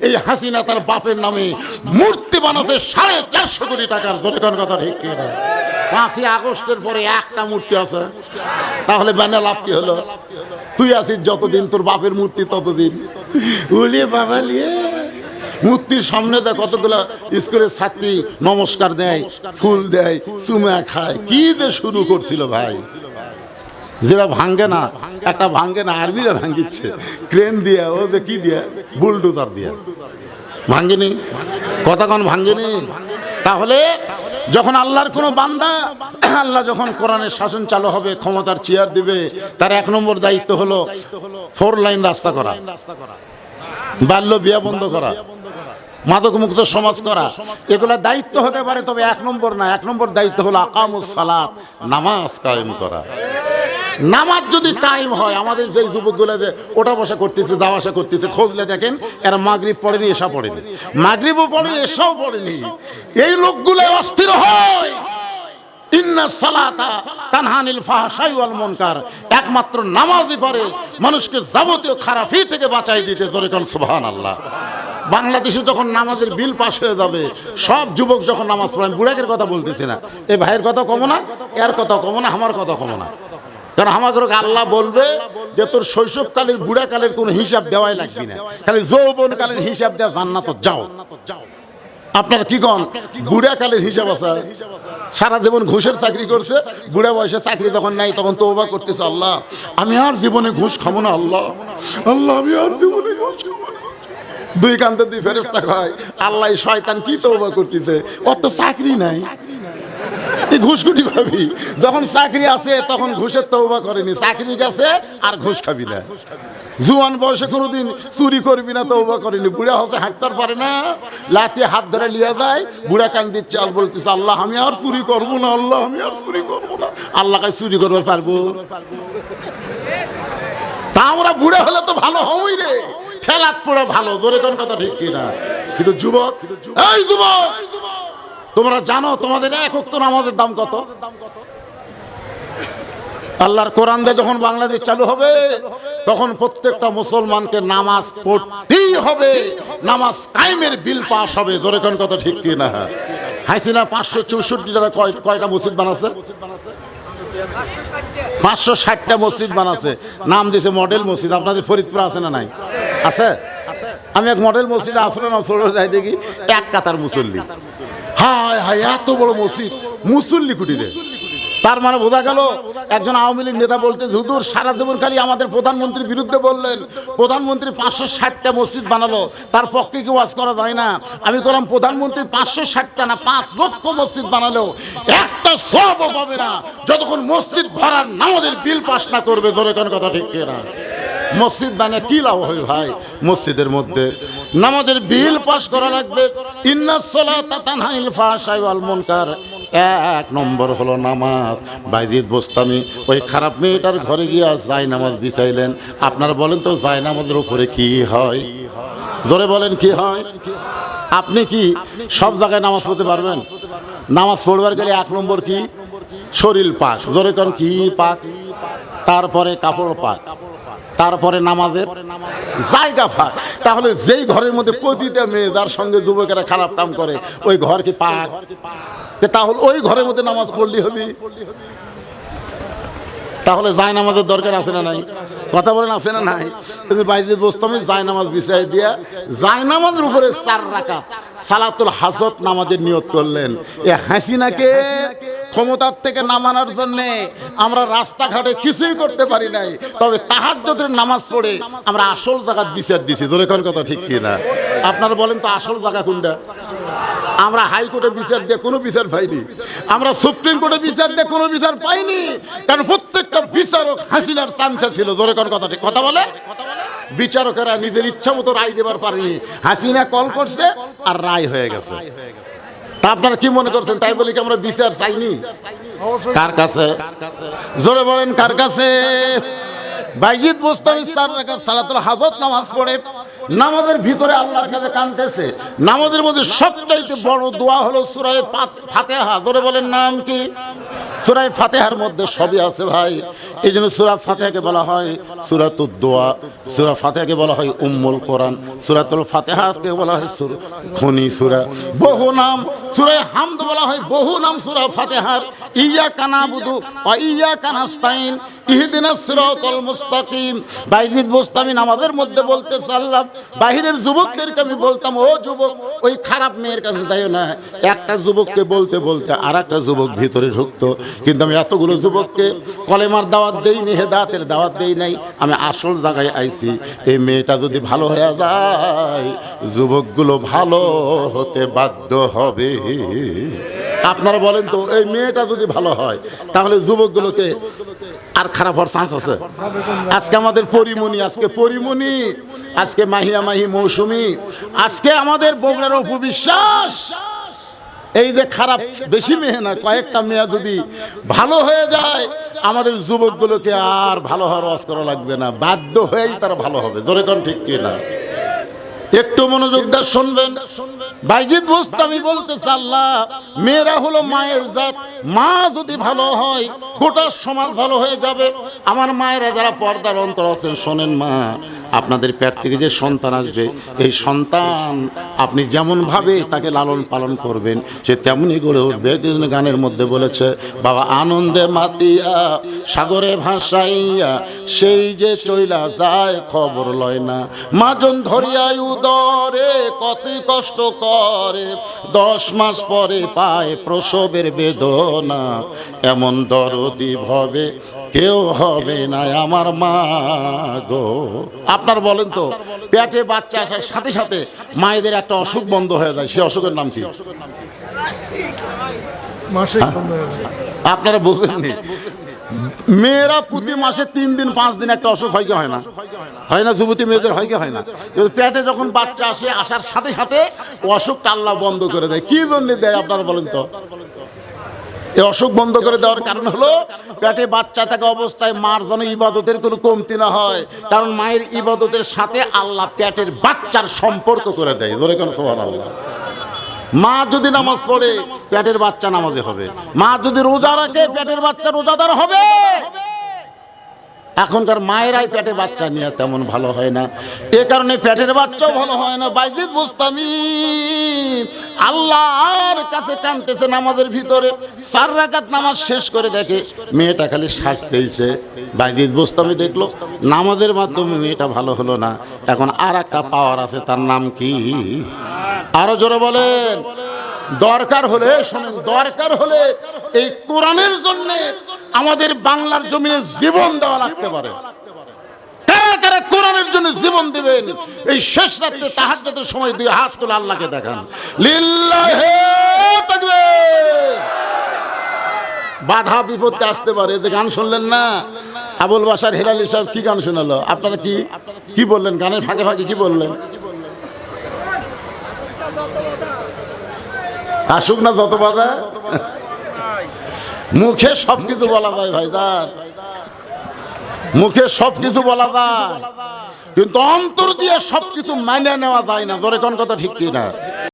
এই হাসিনা তার বাপের নামে মূর্তি বানাতে 450 কোটি টাকার। জোরে কোন কথা ঠিক কি না? 5ই আগস্টের পরে একটা মূর্তি আছে, তাহলে ব্যানে লাভ কি হলো? তুই আছিস যতদিন, তোর বাপের মূর্তি ততদিন। উলিয়ে বাবা লিয়ে মূর্তির সামনে দেয় কতগুলো স্কুলের ছাত্রী নমস্কার দেয়, ফুল দেয়, চুমা খায়। কি যে শুরু করছিল ভাই, যেটা ভাঙ্গে না, একটা ভাঙ্গে না, আর্মিরা ভাঙ্গিচ্ছে ক্রেন দিয়ে, ও যে কি দিয়ে, বুলডোজার দিয়ে ভাঙ্গেনি। কতক্ষণ ভাঙ্গেনি? তাহলে যখন আল্লাহর কোনো বান্দা, আল্লাহ যখন কোরআনের শাসন চালু হবে, ক্ষমতার চেয়ার দিবে, তার 1 নম্বর দায়িত্ব হলো 4 লাইন রাস্তা করা, বাল্য বিয়ে বন্ধ করা, মাদক মুক্ত সমাজ করা। এগুলা দায়িত্ব হতে পারে, তবে 1 নম্বর না। 1 নম্বর দায়িত্ব হলো আকামুস সালাত, নামাজ কায়েম করা। নামাজ যদি কায়েম হয়, আমাদের যে যুবকগুলো যে ওঠা বসা করতেছে, যাওয়া আসা করতেছে, খোঁজলে দেখেন এরা মাগরিব পড়েনি, এশা পড়েনি, মাগরিবও পড়েনি, এশাও পড়েনি। এই লোকগুলো অস্থির হয়। ইন্না সালাতা তানহা আনিল ফাহশাই ওয়াল মুনকার। একমাত্র নামাজই পারে মানুষকে যাবতীয় খারাপি থেকে বাঁচাই দিতে। জোরে কোন সুবহানাল্লাহ। বাংলাদেশে যখন নামাজের বিল পাস হয়ে যাবে, সব যুবক যখন নামাজ পড়ে, আমি বুড়াকের কথা বলতেছি না, এই ভাইয়ের কথা কমো না, এর কথা কমো না, আমার কথা কমো না। কারণ আমাকে আল্লাহ বলবে যে তোর শৈশবকালের বুড়াকালের কোনো হিসাব দেওয়াই লাগবে না, খালি যৌবনকালের হিসাব দেওয়া জান্নাত যাও। আপনার কি কন বুড়াকালের হিসাব আছে? সারা জীবন ঘুষের চাকরি করছে, বুড়া বয়সে চাকরি যখন নাই তখন তওবা করতেছে, আল্লাহ আমি আর জীবনে ঘুষ খাবো না, আল্লাহ আল্লাহ আমি আর জীবনে ঘুষ খাবো না। 2 কান্দে 2 ফেরেশতা কয়, আল্লাহ শয়তান কি তওবা করতেছে, ওর তো চাকরি নাই, এই ঘুষকুটি ভাবি। যখন চাকরি আছে তখন ঘুষের তওবা করেনি, চাকরি গেছে আর ঘুষ খাবি না। জুয়ান বয়সে কোনোদিন চুরি করবি না, তওবা করেনি। বুড়া হচ্ছে হাঁটতে পারে না, লাঠি হাত ধরে লিয়ে যায়, বুড়া কান দিচ্ছে, আর বলতেছে আল্লাহ আমি আর চুরি করবো না, আল্লাহ আমি আর চুরি করবো না। আল্লাহ কাছে চুরি করতে পারবো? তা আমরা বুড়া হলে তো ভালো হই রে, খেলাত পড়ে ভালো। জোরে কোন কথা ঠিক কিনা? কিন্তু যুবক, এই যুবক তোমরা জানো তোমাদের 1 ওয়াক্ত নামাজের দাম কত? আল্লাহর কোরআন দিয়ে যখন বাংলাদেশ চালু হবে, তখন প্রত্যেকটা মুসলমানকে নামাজ পড়তেই হবে, নামাজ কায়েমের বিল পাস হবে। জোরে কোন কথা ঠিক কি না? হাসিনা 564 টাকা কয়টা মসজিদ বানাচ্ছে? 560টা মসজিদ বানাচ্ছে, নাম দিয়েছে মডেল মসজিদ। আপনাদের ফরিদপুর আছে না নাই? আছে। আমি এক মডেল মসজিদে আসলে না ছোট যাই দেখি 1 কাতার মুসল্লি। হায় হায়, এত বড় মসজিদ, মুসল্লি কুটিরে। তার মানে বোঝা গেল একজন আওয়ামী লীগ নেতা বলতে, হুজুর সারা জীবন খালি আমাদের প্রধানমন্ত্রীর বিরুদ্ধে বললেন, প্রধানমন্ত্রী 560টা মসজিদ বানালো, তার পক্ষে কি ওয়াজ করা যায় না? আমি বললাম প্রধানমন্ত্রী 560টা না 5 লক্ষ মসজিদ বানালো, একটা সওয়াবও পাবে না যতক্ষণ মসজিদ ভরার নামাজের বিল পাস না করবে। জোরে কোন কথা ঠিক কিনা? মসজিদ বানিয়ে কি লাভ হয় ভাই? মসজিদের মধ্যে নামাজের বিল পাস করা লাগবে। ইন্নাস সালাতা তানহা আনিল ফাহশাই ওয়াল মুনকার। 1 নম্বর হলো নামাজ। বাইজিদ বোস্তামি ওই খারাপ মেয়েটার ঘরে গিয়া যায় নামাজ বিছাইলেন। আপনারা বলেন তো যায় নামাজের উপরে কি হয়? জোরে বলেন কি হয়? আপনি কি সব জায়গায় নামাজ পড়তে পারবেন? নামাজ পড়বার গেলে 1 নম্বর কি? শরীর পাক। জোরে কোন কি পাক? তারপরে কাপড় পাক, তারপরে নামাজের জায়গা পাক। তাহলে যেই ঘরের মধ্যে প্রতিটা মেয়ে যার সঙ্গে যুবকেরা খারাপ কাম করে, ওই ঘর কি পাক? তাহলে ওই ঘরের মধ্যে নামাজ পড়লি হবি। তাহলে জায় নামাজের দরকার আছে না নাই? কথা বলেন আছে না নাই? তুমি বাইজিদ বোস্তামি জায় নামাজ বিছাই দিয়া জায় নামাজের উপরে 4 রাকাত সালাতুল হাজত নামাজের নিয়ত করলেন। এ হাসিনাকে ক্ষমতার থেকে নামানোর জন্য আমরা রাস্তাঘাটে কিছুই করতে পারি নাই, তবে তাহাজ্জুদের নামাজ পড়ে আমরা আসল জায়গায় বিচার দিছি। জোরে কোন কথা ঠিক কিনা? আপনারা বলেন তো আসল জায়গা কোনটা? আমরা হাইকোর্টে বিচার দিয়ে কোনো বিচার পাইনি, আমরা সুপ্রিম কোর্টে বিচার দিয়ে কোনো বিচার পাইনি, কারণ প্রত্যেকটা বিচারক হাসিনার চামচা ছিল। জোরে কোন কথা ঠিক? কথা বলে বিচারকেরা নিজের ইচ্ছা মতো রায় দেবার পারেনি, হাসিনা কল করছে আর রায় হয়ে গেছে। তা আপনারা কি মনে করছেন তাই বলি কি আমরা বিচার চাইনি? কার কাছে? জোরে বলেন কার কাছে? বাইজিদ বোস্তামি 4 রাকাত সালাতুল হাজত নামাজ পড়ে নামাজের ভিতরে আল্লাহর কাছে কাঁদতেছে। নামাজের মধ্যে সবচাইতে বড় দোয়া হলো সূরা ফাতিহা। জোরে বলেন নাম কি? সূরা ফাতিহার মধ্যে সবই আছে ভাই। এই জন্য সূরা ফাতিহাকে বলা হয় সূরাতুদ দোয়া, সূরা ফাতিহাকে বলা হয় উম্মুল কোরআন, সূরাতুল ফাতিহাকে বলা হয় খনি সূরা। বহু নাম সূরা হামদ বলা হয়, বহু নাম সূরা ফাতিহার। ইয়্যাকা নাবুদু ওয়া ইয়্যাকা নাস্তাইন ইহদিনাস সিরাতাল মুস্তাকিম। বাইজিদ বোস্তামি নামাজের মধ্যে বলতেছে, আল্লাহ বাহিরের যুবকদেরকে আমি বলতাম, ও যুবক ওই খারাপ মেয়ের কাছে যাইও না। একটা যুবককে বলতে বলতে আর একটা যুবক ভিতরে ঢুকতো, কিন্তু আমি এতগুলো যুবককে কলেমার দাওয়াত দেই নি, হেদায়েতের দাওয়াত দেই নাই। আমি আসল জায়গায় আইছি, এই মেয়েটা যদি ভালো হয়ে যায় যুবকগুলো ভালো হতে বাধ্য হবে। আপনারা বলেন তো, এই মেয়েটা যদি ভালো হয় তাহলে যুবকগুলোকে আর খারাপ হওয়ার চান্স আছে? আজকে আমাদের পরিমণি, আজকে পরিমণি, আজকে মাহিয়া মাহি মৌসুমী, আজকে আমাদের বগুড়ার উপবিশ্বাস। এই যে খারাপ বেশি মেয়ে না, কয়েকটা মেয়ে যদি ভালো হয়ে যায় আমাদের যুবকগুলোকে আর ভালো হওয়ার ওয়াজ করা লাগবে না, বাধ্য হয়েই তারা ভালো হবে। জোরে কোন ঠিক কি না? একটু মনোযোগ দিয়ে শুনবেন। বাইজিদ বোস্তামি বলতেছে, আল্লাহ মেয়েরা হলো মায়ের জাত, মা যদি ভালো হয় গোটা সমাজ ভালো হয়ে যাবে। আমার মায়েরা যারা পর্দার অন্তর আছেন শোনেন, মা আপনাদের পেট থেকে যে সন্তান আসবে, এই সন্তান আপনি যেমনভাবে তাকে লালন পালন করবেন সে তেমনি গড়ে উঠবে। গানের মধ্যে বলেছে, বাবা আনন্দে মাতিয়া সাগরে ভাসাইয়া সেই যে চইলা যায় খবর লয় না, মাজন ধরিয়াই উদরে কত কষ্ট করে, 10 মাস পরে পায় প্রসবের বেদনা, এমন দরদি ভবে কেউ হবে না আমার মা গো। আপনার বলেন তো, পেটে বাচ্চা আসার সাথে সাথে মায়েদের একটা অসুখ বন্ধ হয়ে যায়, সে অসুখের নাম কি? আপনারা বুঝেননি? মেয়েরা প্রতি মাসে 3 দিন 5 দিন একটা অসুখ হয় কি হয় না? হয় না? যুবতী মেয়েদের হয় কি হয় না? পেটে যখন বাচ্চা আসে, আসার সাথে সাথে অসুখটা আল্লাহ বন্ধ করে দেয়। কি জন্য দেয় আপনারা বলেন তো? এই অসুখ বন্ধ করে দেওয়ার কারণ হলো পেটে বাচ্চা থাকা অবস্থায় মার যেন ইবাদতের কোনো কমতি না হয়, কারণ মায়ের ইবাদতের সাথে আল্লাহ পেটের বাচ্চার সম্পর্ক করে দেয়। জোরে কোন সুবহানাল্লাহ। মা যদি নামাজ পড়ে পেটের বাচ্চা নামাজে হবে, মা যদি রোজা রাখে পেটের বাচ্চা রোজাদার হবে। এখনকার মায়েরাই পেটে বাচ্চা নিয়ে তেমন ভালো হয় না, এ কারণে পেটের বাচ্চাও ভালো হয় না। বাইজিদ বোস্তামি আল্লাহর কাছে কাঁদতেছে নামাজের ভিতরে, 4 রাকাত নামাজ শেষ করে দেখে মেয়েটা খালি সাজতেইছে। বাইজিদ বোস্তামি দেখলো নামাজের মাধ্যমে মেয়েটা ভালো হলো না, এখন আর একটা পাওয়ার আছে, তার নাম কি? আরো জোরে বলেন। দরকার হলে শোনেন, দরকার হলে এই কোরআনের জন্য আমাদের বাংলার জমিনে জীবন দেওয়া লাগতে পারে। কারা কারা কোরআনের জন্য জীবন দিবেন? এই শেষ রাতে তাহাজ্জুদের সময় 2 হাত তুলে আল্লাহকে দেখান, লিল্লাহি তাকবীর। বাধা বিপত্তি আসতে পারে। যে গান শুনলেন না, আবুল বাশার হেলালি সাহেব কি গান শোনালো? আপনারা কি বললেন? গানের ফাঁকে ফাঁকে কি বললেন? আসুক না যত বাধা, মুখে সবকিছু বলা যায় ভাইজান, মুখে সবকিছু বলা যায়, কিন্তু অন্তর দিয়ে সবকিছু মানিয়ে নেওয়া যায় না। জোরে কোন কথা ঠিক কি না?